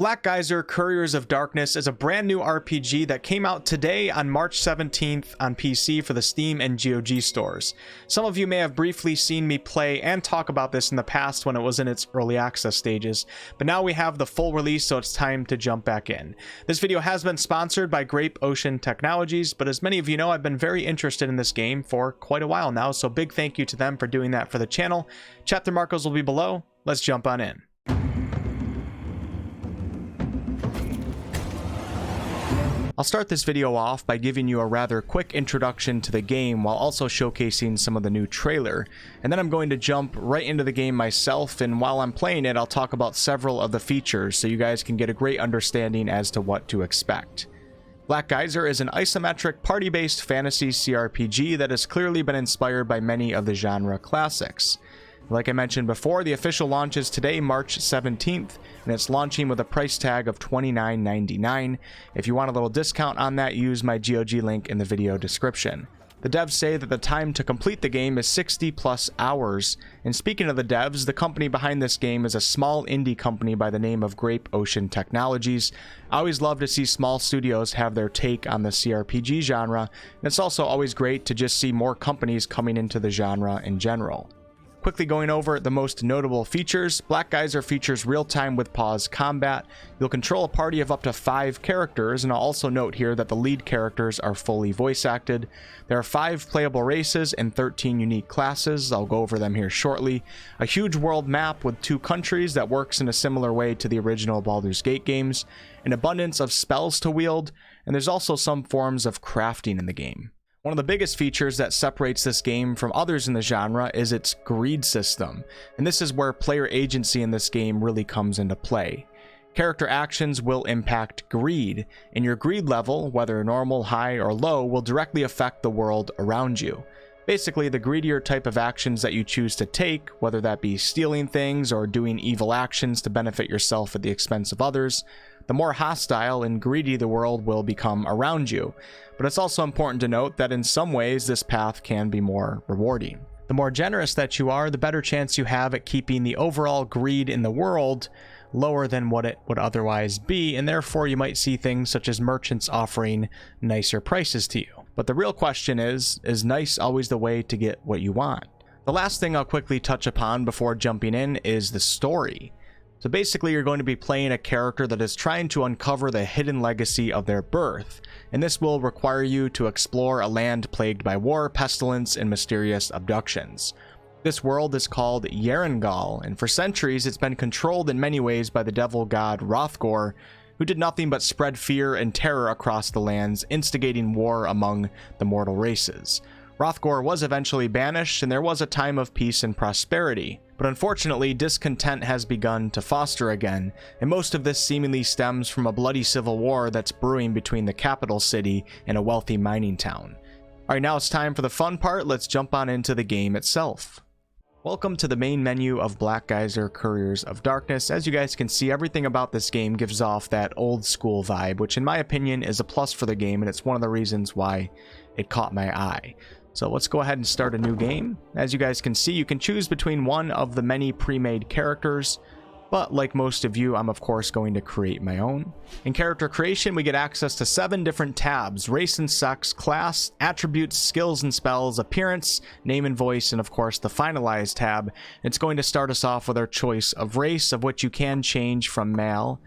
Black Geyser Couriers of Darkness is a brand new RPG that came out today on March 17th on PC for the Steam and GOG stores. Some of you may have briefly seen me play and talk about this in the past when it was in its early access stages, but now we have the full release, so it's time to jump back in. This video has been sponsored by Grapeocean Tecnologies, but as many of you know, I've been very interested in this game for quite a while now, so big thank you to them for doing that for the channel. Chapter markers will be below. Let's jump on in. I'll start this video off by giving you a rather quick introduction to the game while also showcasing some of the new trailer, and then I'm going to jump right into the game myself, and while I'm playing it I'll talk about several of the features so you guys can get a great understanding as to what to expect. Black Geyser is an isometric party-based fantasy CRPG that has clearly been inspired by many of the genre classics. Like I mentioned before, the official launch is today, March 17th, and it's launching with a price tag of $29.99. If you want a little discount on that, use my GOG link in the video description. The devs say that the time to complete the game is 60 plus hours, and speaking of the devs, the company behind this game is a small indie company by the name of Grapeocean Tecnologies. I always love to see small studios have their take on the CRPG genre, and it's also always great to just see more companies coming into the genre in general. Quickly going over the most notable features, Black Geyser features real-time with pause combat. You'll control a party of up to 5 characters, and I'll also note here that the lead characters are fully voice acted. There are 5 playable races and 13 unique classes. I'll go over them here shortly. A huge world map with 2 countries that works in a similar way to the original Baldur's Gate games. An abundance of spells to wield, and there's also some forms of crafting in the game. One of the biggest features that separates this game from others in the genre is its greed system, and this is where player agency in this game really comes into play. Character actions will impact greed, and your greed level, whether normal, high, or low, will directly affect the world around you. Basically, the greedier type of actions that you choose to take, whether that be stealing things or doing evil actions to benefit yourself at the expense of others, the more hostile and greedy the world will become around you. But it's also important to note that in some ways this path can be more rewarding. The more generous that you are, the better chance you have at keeping the overall greed in the world lower than what it would otherwise be, and therefore you might see things such as merchants offering nicer prices to you. But the real question is nice always the way to get what you want? The last thing I'll quickly touch upon before jumping in is the story. So basically you're going to be playing a character that is trying to uncover the hidden legacy of their birth, and this will require you to explore a land plagued by war, pestilence, and mysterious abductions. This world is called Yerangol, and for centuries it's been controlled in many ways by the devil god Hrothgor, who did nothing but spread fear and terror across the lands, instigating war among the mortal races. Hrothgor was eventually banished, and there was a time of peace and prosperity. But unfortunately, discontent has begun to foster again, and most of this seemingly stems from a bloody civil war that's brewing between the capital city and a wealthy mining town. Alright, now it's time for the fun part. Let's jump on into the game itself. Welcome to the main menu of Black Geyser Couriers of Darkness. As you guys can see, everything about this game gives off that old school vibe, which in my opinion is a plus for the game, and it's one of the reasons why it caught my eye. So let's go ahead and start a new game. As you guys can see, you can choose between one of the many pre-made characters, but like most of you, I'm of course going to create my own. In character creation, we get access to 7 different tabs: race and sex, class, attributes, skills and spells, appearance, name and voice, and of course the finalize tab. It's going to start us off with our choice of race, of which you can change from male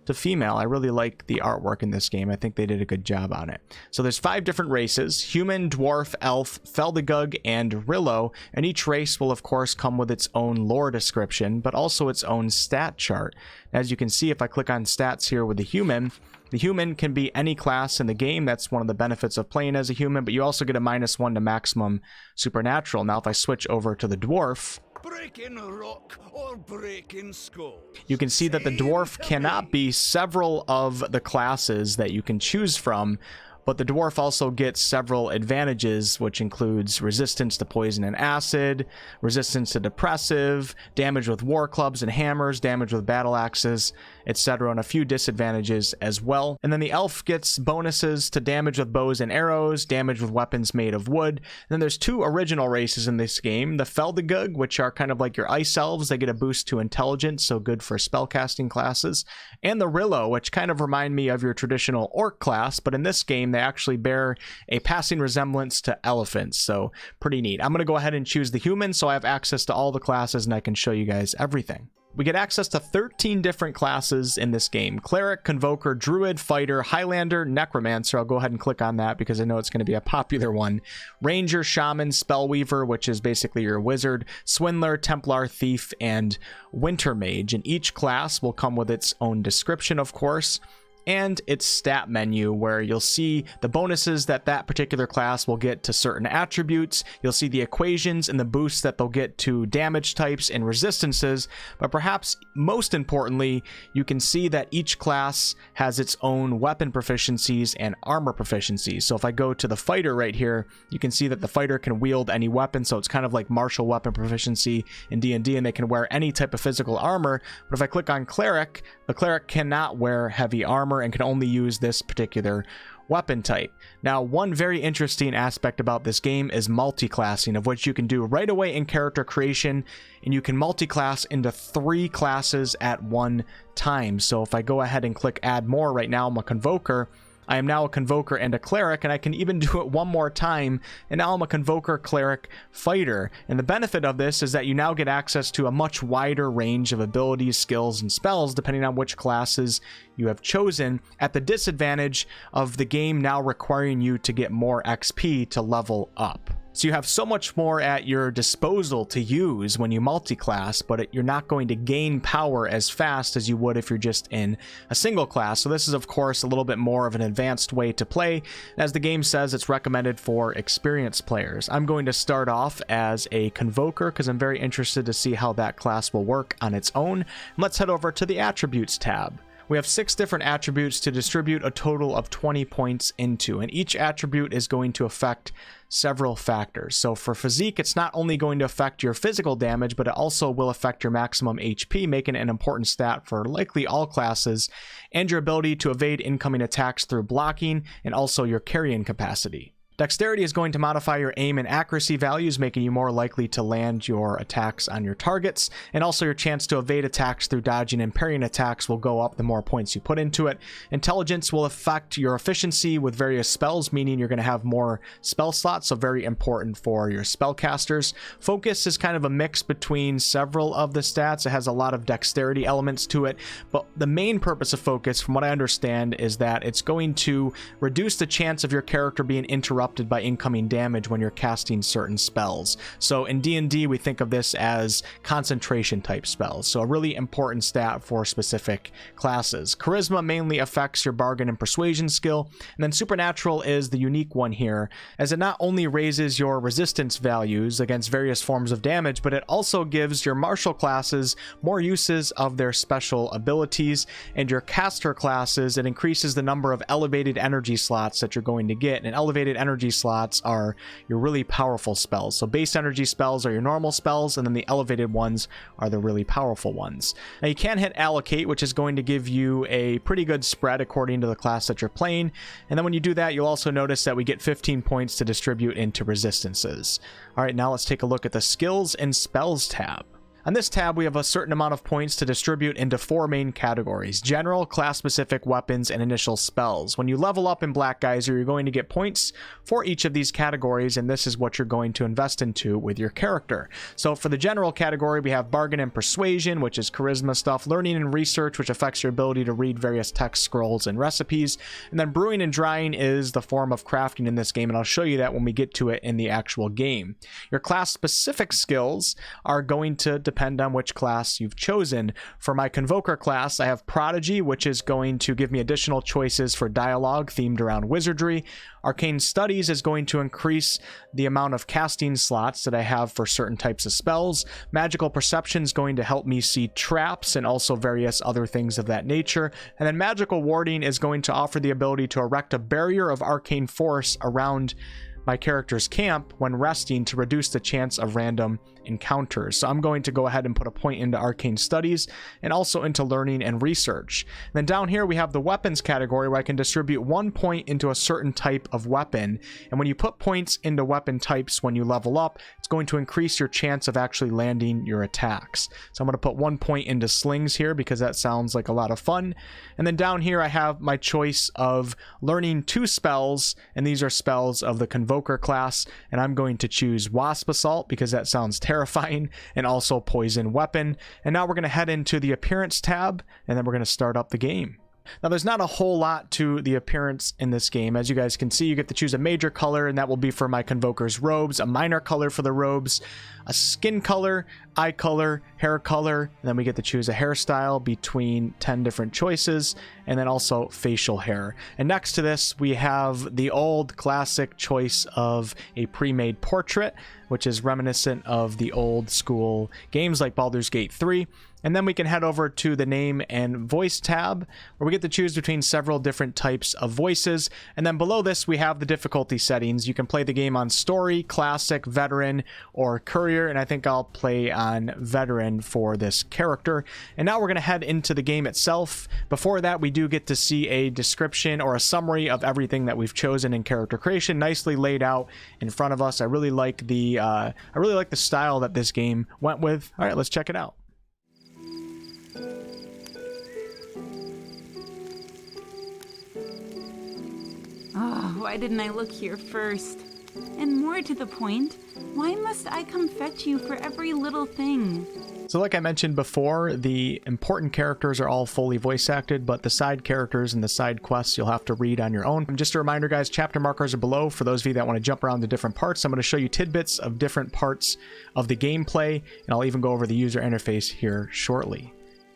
to female. I really like the artwork in this game. I think they did a good job on it. So there's 5 different races: human, dwarf, elf, Feldagug, and Rillo, and each race will of course come with its own lore description, but also its own stat chart. As you can see, if I click on stats here with the human can be any class in the game. That's one of the benefits of playing as a human, but you also get a -1 to maximum supernatural. Now if I switch over to the dwarf, breaking rock or breaking skull, you can see that the dwarf cannot be several of the classes that you can choose from, but the dwarf also gets several advantages, which includes resistance to poison and acid, resistance to depressive, damage with war clubs and hammers, damage with battle axes, etc., and a few disadvantages as well. And then the elf gets bonuses to damage with bows and arrows, damage with weapons made of wood. And then there's two original races in this game, the Feldagug, which are kind of like your ice elves. They get a boost to intelligence, so good for spellcasting classes, and the Rillo, which kind of remind me of your traditional orc class, but in this game they actually bear a passing resemblance to elephants, so pretty neat. I'm going to go ahead and choose the human so I have access to all the classes and I can show you guys everything. We get access to 13 different classes in this game: Cleric, Convoker, Druid, Fighter, Highlander, Necromancer. I'll go ahead and click on that because I know it's going to be a popular one. Ranger, Shaman, Spellweaver, which is basically your wizard, Swindler, Templar, Thief, and Winter Mage. And each class will come with its own description, of course, and its stat menu, where you'll see the bonuses that that particular class will get to certain attributes. You'll see the equations and the boosts that they'll get to damage types and resistances, but perhaps most importantly, you can see that each class has its own weapon proficiencies and armor proficiencies. So if I go to the fighter right here, you can see that the fighter can wield any weapon, so it's kind of like martial weapon proficiency in D&D, and they can wear any type of physical armor. But if I click on cleric, the cleric cannot wear heavy armor and can only use this particular weapon type. Now, one very interesting aspect about this game is multiclassing, of which you can do right away in character creation, and you can multiclass into 3 classes at one time. So if I go ahead and click add more, right now I'm a Convoker. I am now a Convoker and a Cleric, and I can even do it one more time, and now I'm a Convoker, Cleric, Fighter. And the benefit of this is that you now get access to a much wider range of abilities, skills, and spells, depending on which classes you have chosen, at the disadvantage of the game now requiring you to get more XP to level up. So you have so much more at your disposal to use when you multi-class, but you're not going to gain power as fast as you would if you're just in a single class. So this is, of course, a little bit more of an advanced way to play. As the game says, it's recommended for experienced players. I'm going to start off as a Convoker because I'm very interested to see how that class will work on its own. Let's head over to the Attributes tab. We have 6 different attributes to distribute a total of 20 points into, and each attribute is going to affect several factors. So for physique, it's not only going to affect your physical damage, but it also will affect your maximum HP, making it an important stat for likely all classes, and your ability to evade incoming attacks through blocking, and also your carrying capacity. Dexterity is going to modify your aim and accuracy values, making you more likely to land your attacks on your targets, and also your chance to evade attacks through dodging and parrying attacks will go up the more points you put into it. Intelligence will affect your efficiency with various spells, meaning you're going to have more spell slots, so very important for your spellcasters. Focus is kind of a mix between several of the stats. It has a lot of dexterity elements to it, but the main purpose of focus, from what I understand, is that it's going to reduce the chance of your character being interrupted by incoming damage when you're casting certain spells. So in D&D, we think of this as concentration type spells, so a really important stat for specific classes. Charisma mainly affects your bargain and persuasion skill, and then supernatural is the unique one here, as it not only raises your resistance values against various forms of damage, but it also gives your martial classes more uses of their special abilities, and your caster classes, it increases the number of elevated energy slots that you're going to get, and elevated energy slots are your really powerful spells. So base energy spells are your normal spells, and then the elevated ones are the really powerful ones. Now you can hit allocate, which is going to give you a pretty good spread according to the class that you're playing, and then when you do that, you'll also notice that we get 15 points to distribute into resistances. Alright, now let's take a look at the Skills and Spells tab. On this tab, we have a certain amount of points to distribute into 4 main categories: general, class-specific, weapons, and initial spells. When you level up in Black Geyser, you're going to get points for each of these categories, and this is what you're going to invest into with your character. So for the general category, we have bargain and persuasion, which is charisma stuff, learning and research, which affects your ability to read various text scrolls and recipes, and then brewing and drying is the form of crafting in this game, and I'll show you that when we get to it in the actual game. Your class-specific skills are going to depend on which class you've chosen. For my Convoker class, I have Prodigy, which is going to give me additional choices for dialogue themed around wizardry. Arcane Studies is going to increase the amount of casting slots that I have for certain types of spells. Magical Perception is going to help me see traps and also various other things of that nature. And then Magical Warding is going to offer the ability to erect a barrier of arcane force around my character's camp when resting to reduce the chance of random encounters. So I'm going to go ahead and put a point into arcane studies and also into learning and research. And then down here we have the weapons category where I can distribute 1 point into a certain type of weapon. And when you put points into weapon types when you level up, it's going to increase your chance of actually landing your attacks. So I'm going to put 1 point into slings here because that sounds like a lot of fun. And then down here I have my choice of learning 2 spells, and these are spells of the Convoker class, and I'm going to choose Wasp Assault because that sounds terrifying, and also Poison Weapon. And now we're going to head into the Appearance tab, and then we're going to start up the game. Now, there's not a whole lot to the appearance in this game. As you guys can see, you get to choose a major color, and that will be for my Convoker's robes, a minor color for the robes, a skin color, eye color, hair color, and then we get to choose a hairstyle between 10 different choices, and then also facial hair. And next to this, we have the old classic choice of a pre-made portrait, which is reminiscent of the old school games like Baldur's Gate 3. And then we can head over to the name and voice tab, where we get to choose between several different types of voices. And then below this, we have the difficulty settings. You can play the game on story, classic, veteran, or courier. And I think I'll play on veteran for this character. And now we're going to head into the game itself. Before that, we do get to see a description or a summary of everything that we've chosen in character creation, nicely laid out in front of us. I really like the style that this game went with. All right, let's check it out. Oh, why didn't I look here first? And more to the point, why must I come fetch you for every little thing? So like I mentioned before, the important characters are all fully voice acted, but the side characters and the side quests you'll have to read on your own. And just a reminder, guys, chapter markers are below for those of you that want to jump around to different parts. I'm going to show you tidbits of different parts of the gameplay, and I'll even go over the user interface here shortly.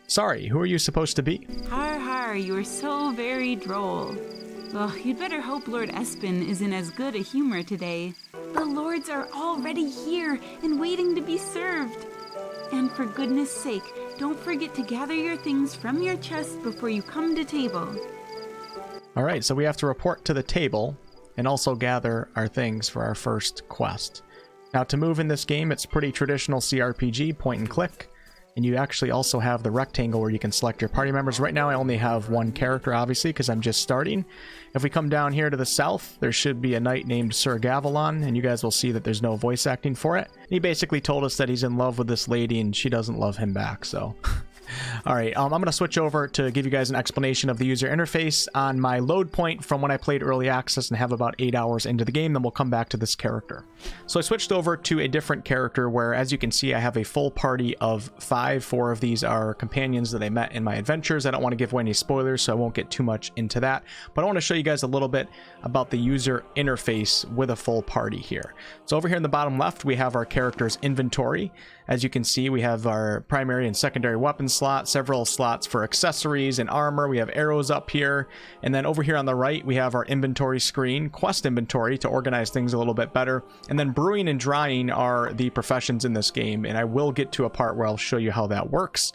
Sorry, who are you supposed to be? Har har, you are so very droll. Well, you'd better hope Lord Espen is in as good a humor today. The lords are already here and waiting to be served. And for goodness sake, don't forget to gather your things from your chest before you come to table. All right, so we have to report to the table and also gather our things for our first quest. Now, to move in this game, it's pretty traditional CRPG, point and click. And you actually also have the rectangle where you can select your party members. Right now I only have one character, obviously, because I'm just starting. If we come down here to the south, there should be a knight named Sir Gavilan, and you guys will see that there's no voice acting for it. He basically told us that he's in love with this lady and she doesn't love him back, so... All right, I'm going to switch over to give you guys an explanation of the user interface on my load point from when I played early access and have about 8 hours into the game. Then we'll come back to this character. So I switched over to a different character where, as you can see, I have a full party of 5. 4 of these are companions that I met in my adventures. I don't want to give away any spoilers, so I won't get too much into that. But I want to show you guys a little bit about the user interface with a full party here. So over here in the bottom left, we have our character's inventory. As you can see, we have our primary and secondary weapon slot, several slots for accessories and armor. We have arrows up here. And then over here on the right, we have our inventory screen, quest inventory to organize things a little bit better. And then brewing and drying are the professions in this game. And I will get to a part where I'll show you how that works.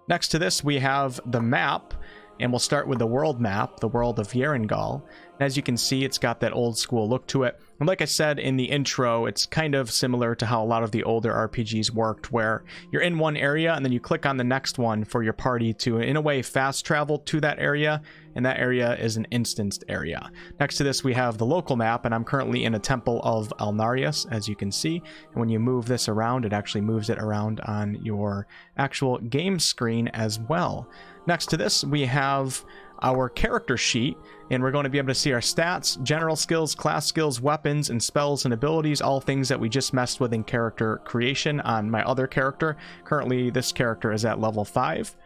Next to this, we have the map. And we'll start with the world map, the world of Yerringal. And as you can see, it's got that old school look to it. And like I said in the intro, it's kind of similar to how a lot of the older RPGs worked, where you're in one area and then you click on the next one for your party to, in a way, fast travel to that area. And that area is an instanced area. Next to this, we have the local map, and I'm currently in a temple of Alnarius, as you can see. And when you move this around, it actually moves it around on your actual game screen as well. Next to this, we have our character sheet, and we're going to be able to see our stats, general skills, class skills, weapons, and spells and abilities, all things that we just messed with in character creation on my other character. Currently, this character is at level 5.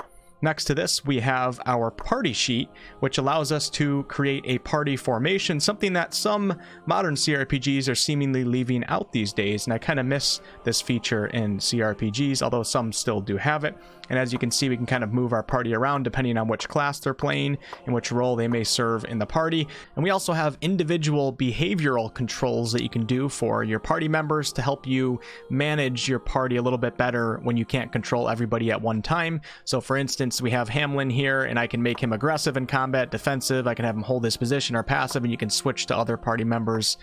Next to this, we have our party sheet, which allows us to create a party formation, something that some modern CRPGs are seemingly leaving out these days, and I kind of miss this feature in CRPGs, although some still do have it. And as you can see, we can kind of move our party around depending on which class they're playing and which role they may serve in the party. And we also have individual behavioral controls that you can do for your party members to help you manage your party a little bit better when you can't control everybody at one time. So for instance, we have Hamlin here, and I can make him aggressive in combat, defensive. I can have him hold his position or passive, and you can switch to other party members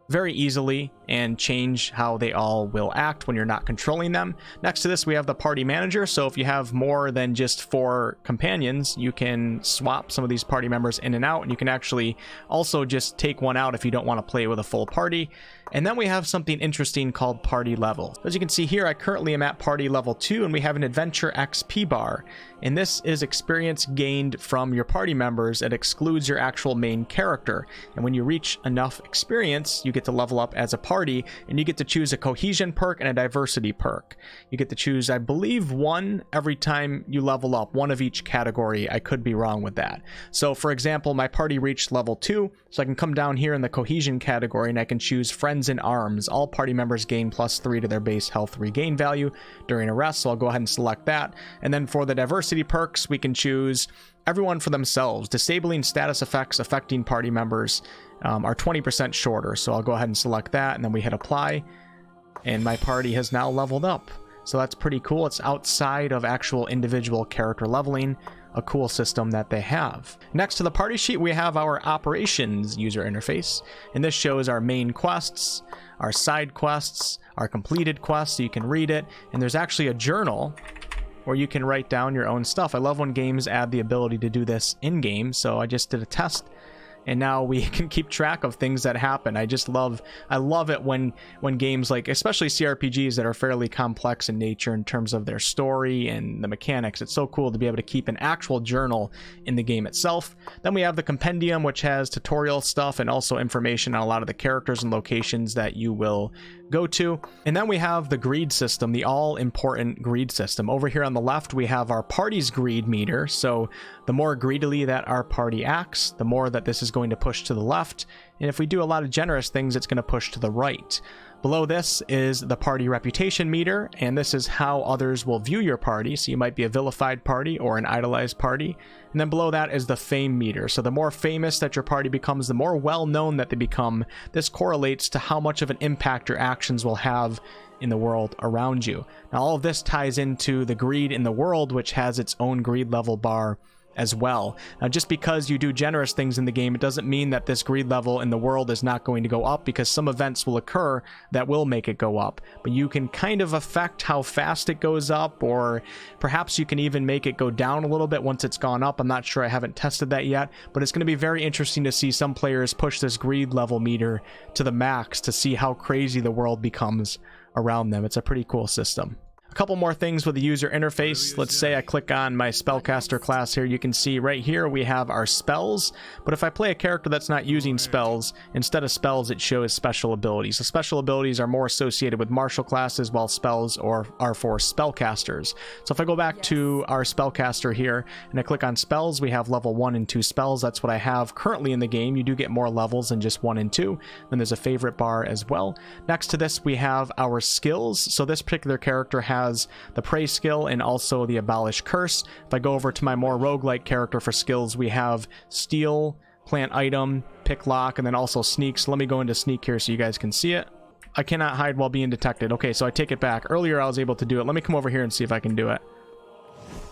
very easily and change how they all will act when you're not controlling them. Next to this, we have the party manager. So if you have more than just 4 companions, you can swap some of these party members in and out, and you can actually also just take one out if you don't want to play with a full party. And then we have something interesting called party level. As you can see here, I currently am at party level 2, and we have an adventure XP bar. And this is experience gained from your party members. It excludes your actual main character. And when you reach enough experience, you get to level up as a party, and you get to choose a cohesion perk and a diversity perk. You get to choose, I believe, 1 every time you level up, 1 of each category. I could be wrong with that. So for example, my party reached level 2, so I can come down here in the cohesion category and I can choose friends in arms. All party members gain +3 to their base health regain value during a rest, so I'll go ahead and select that. And then for the diversity perks, we can choose everyone for themselves. Disabling status effects affecting party members are 20% shorter, so I'll go ahead and select that, and then we hit apply, and my party has now leveled up. So that's pretty cool. It's outside of actual individual character leveling, a cool system that they have. Next to the party sheet, we have our operations user interface, and this shows our main quests, our side quests, our completed quests, so you can read it, and there's actually a journal where you can write down your own stuff. I love when games add the ability to do this in-game, so I just did a test, and now we can keep track of things that happen. I love it when games, like especially CRPGs that are fairly complex in nature in terms of their story and the mechanics, it's so cool to be able to keep an actual journal in the game itself. Then we have the compendium, which has tutorial stuff and also information on a lot of the characters and locations that you will go to. And then we have the greed system, the all-important greed system. Over here on the left, we have our party's greed meter. So the more greedily that our party acts, the more that this is going to push to the left. And if we do a lot of generous things, it's going to push to the right. Below this is the party reputation meter, and this is how others will view your party. So you might be a vilified party or an idolized party. And then below that is the fame meter. So the more famous that your party becomes, the more well-known that they become. This correlates to how much of an impact your actions will have in the world around you. Now all of this ties into the greed in the world, which has its own greed level bar as well. Now, just because you do generous things in the game, it doesn't mean that this greed level in the world is not going to go up, because some events will occur that will make it go up. But you can kind of affect how fast it goes up, or perhaps you can even make it go down a little bit once it's gone up. I'm not sure, I haven't tested that yet, but it's going to be very interesting to see some players push this greed level meter to the max to see how crazy the world becomes around them. It's a pretty cool system. A couple more things with the user interface. Let's say I click on my spellcaster class here. You can see right here we have our spells, but if I play a character that's not using spells, instead of spells it shows special abilities. So special abilities are more associated with martial classes, while spells are for spellcasters. So if I go back to our spellcaster here and I click on spells, we have level 1 and 2 spells. That's what I have currently in the game. You do get more levels than just 1 and 2. Then there's a favorite bar as well. Next to this we have our skills. So this particular character has the Pray skill and also the Abolish Curse. If I go over to my more roguelike character for skills, we have Steal, Plant Item, Pick Lock, and then also Sneak. So let me go into Sneak here so you guys can see it. I cannot hide while being detected. Okay, so I take it back. Earlier I was able to do it. Let me come over here and see if I can do it.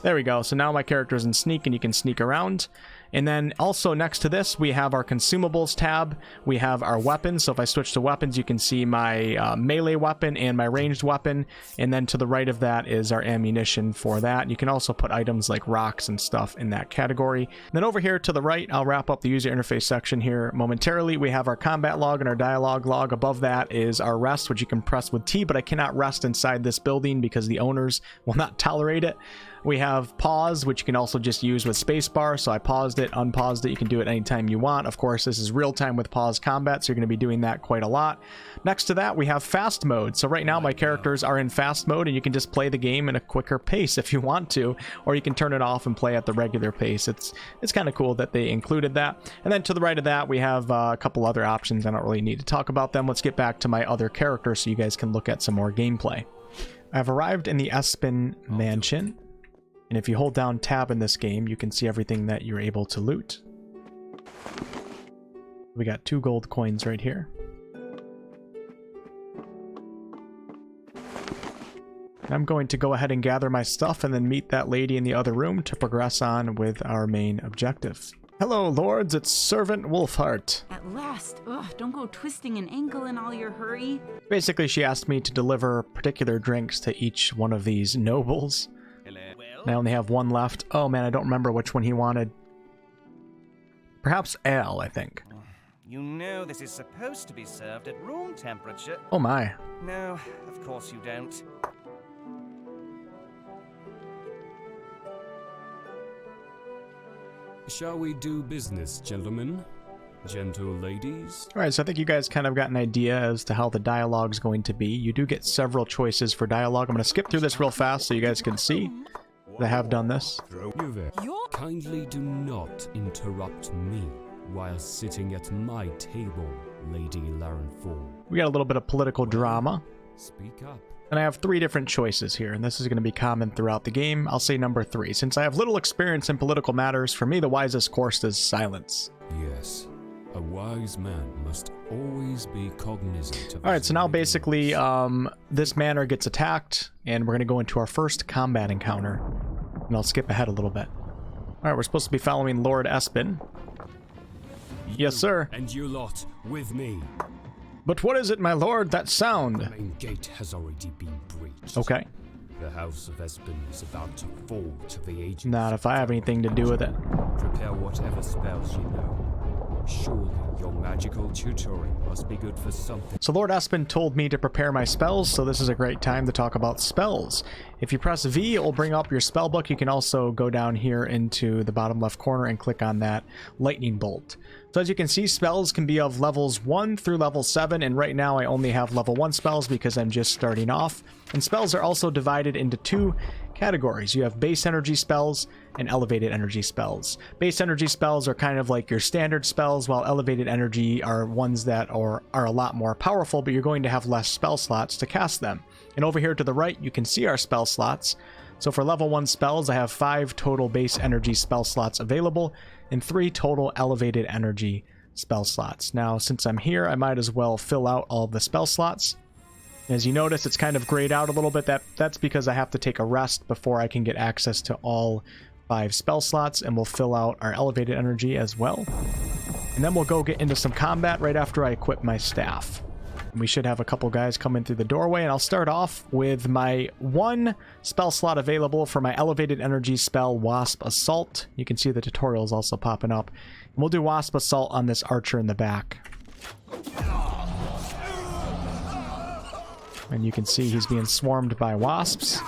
There we go. So now my character is in Sneak and you can sneak around. And then also next to this, we have our consumables tab. We have our weapons. So if I switch to weapons, you can see my melee weapon and my ranged weapon. And then to the right of that is our ammunition for that. You can also put items like rocks and stuff in that category. And then over here to the right, I'll wrap up the user interface section here momentarily. We have our combat log and our dialogue log. Above that is our rest, which you can press with T, but I cannot rest inside this building because the owners will not tolerate it. We have pause, which you can also just use with spacebar. So I paused it, unpaused it. You can do it anytime you want. Of course, this is real time with pause combat, so you're going to be doing that quite a lot. Next to that, we have fast mode. So right now my characters are in fast mode, and you can just play the game in a quicker pace if you want to, or you can turn it off and play at the regular pace. It's kind of cool that they included that. And then to the right of that, we have a couple other options. I don't really need to talk about them. Let's get back to my other characters so you guys can look at some more gameplay. I've arrived in the Espen Mansion. And if you hold down tab in this game, you can see everything that you're able to loot. We got 2 gold coins right here. And I'm going to go ahead and gather my stuff and then meet that lady in the other room to progress on with our main objective. Hello, lords. It's Servant Wolfheart. At last. Ugh, don't go twisting an ankle in all your hurry. Basically, she asked me to deliver particular drinks to each one of these nobles. And I only have one left. Oh man, I don't remember which one he wanted. Perhaps ale, I think. You know this is supposed to be served at room temperature. Oh my. No, of course you don't. Shall we do business, gentlemen? Gentle ladies? Alright, so I think you guys kind of got an idea as to how the dialogue's going to be. You do get several choices for dialogue. I'm going to skip through this real fast so you guys can see that I have done this. You there. Kindly do not interrupt me while sitting at my table, Lady Larenfall. We got a little bit of political drama. Speak up. And I have 3 different choices here, and this is going to be common throughout the game. I'll say number 3. Since I have little experience in political matters, for me the wisest course is silence. Yes. A wise man must always be cognizant of... Alright, so now basically this manor gets attacked, and we're going to go into our first combat encounter. And I'll skip ahead a little bit. Alright, we're supposed to be following Lord Espen. Yes, sir. And you lot with me. But what is it, my lord? That sound? The main gate has already been breached. Okay. The House of Espen is about to fall to the agents. Not if I have anything to do with it. Prepare whatever spells you know. Surely your magical tutoring must be good for something. So Lord Espen told me to prepare my spells, so this is a great time to talk about spells. If you press V, it will bring up your spell book. You can also go down here into the bottom left corner and click on that lightning bolt. So as you can see, spells can be of levels 1 through level 7, and right now I only have level 1 spells because I'm just starting off. And spells are also divided into 2 categories. You have base energy spells and elevated energy spells. Base energy spells are kind of like your standard spells, while elevated energy are ones that are a lot more powerful, but you're going to have less spell slots to cast them. And over here to the right, you can see our spell slots. So for level 1 spells, I have 5 total base energy spell slots available and 3 total elevated energy spell slots. Now, since I'm here, I might as well fill out all of the spell slots. As you notice, it's kind of grayed out a little bit. That's because I have to take a rest before I can get access to all 5 spell slots, and we'll fill out our elevated energy as well. And then we'll go get into some combat right after I equip my staff. We should have a couple guys come in through the doorway, and I'll start off with my 1 spell slot available for my elevated energy spell, Wasp Assault. You can see the tutorials also popping up. And we'll do Wasp Assault on this archer in the back. And you can see he's being swarmed by wasps.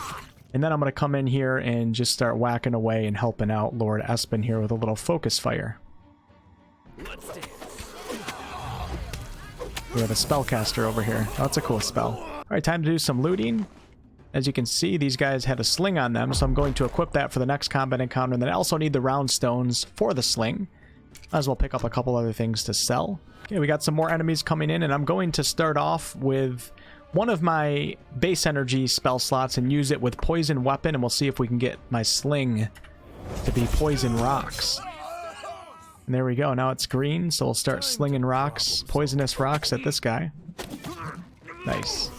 And then I'm going to come in here and just start whacking away and helping out Lord Espen here with a little focus fire. We have a spellcaster over here. Oh, that's a cool spell. Alright, time to do some looting. As you can see, these guys had a sling on them, so I'm going to equip that for the next combat encounter. And then I also need the round stones for the sling. Might as well pick up a couple other things to sell. Okay, we got some more enemies coming in, and I'm going to start off with one of my base energy spell slots and use it with poison weapon, and we'll see if we can get my sling to be poison rocks. And there we go. Now it's green, so we'll start slinging rocks, poisonous rocks at this guy. Nice.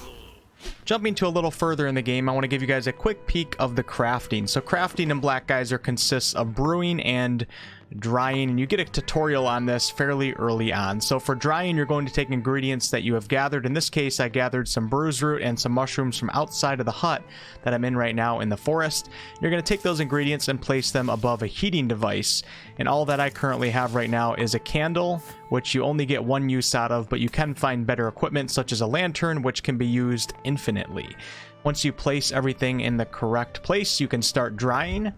Jumping to a little further in the game, I want to give you guys a quick peek of the crafting. So crafting in Black Geyser consists of brewing and drying, and you get a tutorial on this fairly early on. So for drying, you're going to take ingredients that you have gathered. In this case, I gathered some bruise root and some mushrooms from outside of the hut that I'm in right now in the forest. You're going to take those ingredients and place them above a heating device. And all that I currently have right now is a candle, which you only get 1 use out of, but you can find better equipment such as a lantern, which can be used infinitely. Once you place everything in the correct place, you can start drying.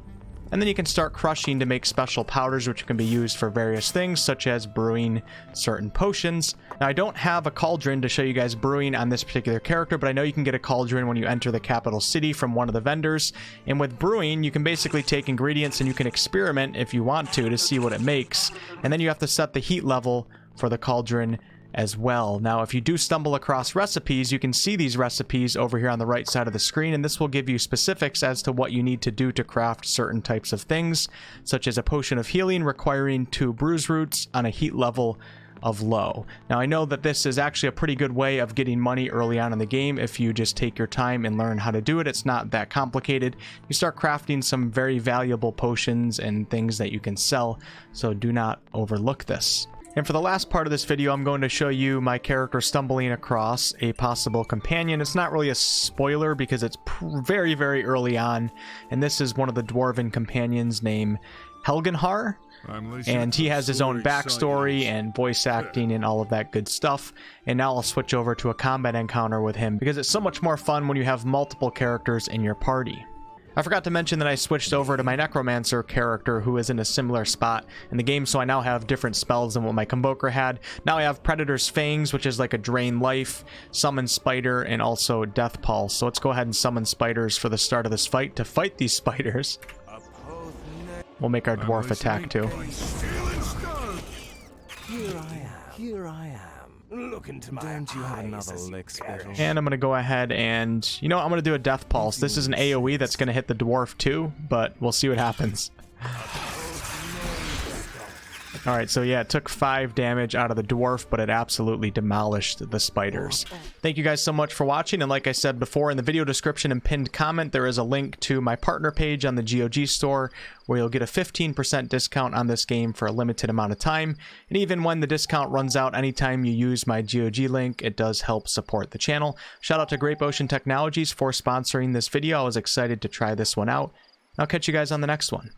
And then you can start crushing to make special powders, which can be used for various things, such as brewing certain potions. Now, I don't have a cauldron to show you guys brewing on this particular character, but I know you can get a cauldron when you enter the capital city from one of the vendors. And with brewing, you can basically take ingredients and you can experiment if you want to see what it makes. And then you have to set the heat level for the cauldron as well. Now, if you do stumble across recipes, you can see these recipes over here on the right side of the screen, and this will give you specifics as to what you need to do to craft certain types of things, such as a potion of healing requiring 2 bruise roots on a heat level of low. Now I know that this is actually a pretty good way of getting money early on in the game if you just take your time and learn how to do it. It's not that complicated. You start crafting some very valuable potions and things that you can sell, so do not overlook this. And for the last part of this video, I'm going to show you my character stumbling across a possible companion. It's not really a spoiler because it's very, very early on, and this is one of the dwarven companions named Helgenhar. And he has his own backstory and voice acting and all of that good stuff. And now I'll switch over to a combat encounter with him because it's so much more fun when you have multiple characters in your party. I forgot to mention that I switched over to my Necromancer character who is in a similar spot in the game, so I now have different spells than what my Convoker had. Now I have Predator's Fangs, which is like a Drain Life, Summon Spider, and also Death Pulse. So let's go ahead and summon spiders for the start of this fight to fight these spiders. We'll make our dwarf attack too. Here I am. Look into my eyes. Don't you have another lick special? And I'm going to go ahead and, you know, I'm going to do a Death Pulse. This is an AoE that's going to hit the dwarf too, but we'll see what happens. Alright, so yeah, it took 5 damage out of the dwarf, but it absolutely demolished the spiders. Thank you guys so much for watching, and like I said before, in the video description and pinned comment, there is a link to my partner page on the GOG store, where you'll get a 15% discount on this game for a limited amount of time, and even when the discount runs out anytime you use my GOG link, it does help support the channel. Shout out to Grapeocean Tecnologies for sponsoring this video. I was excited to try this one out. I'll catch you guys on the next one.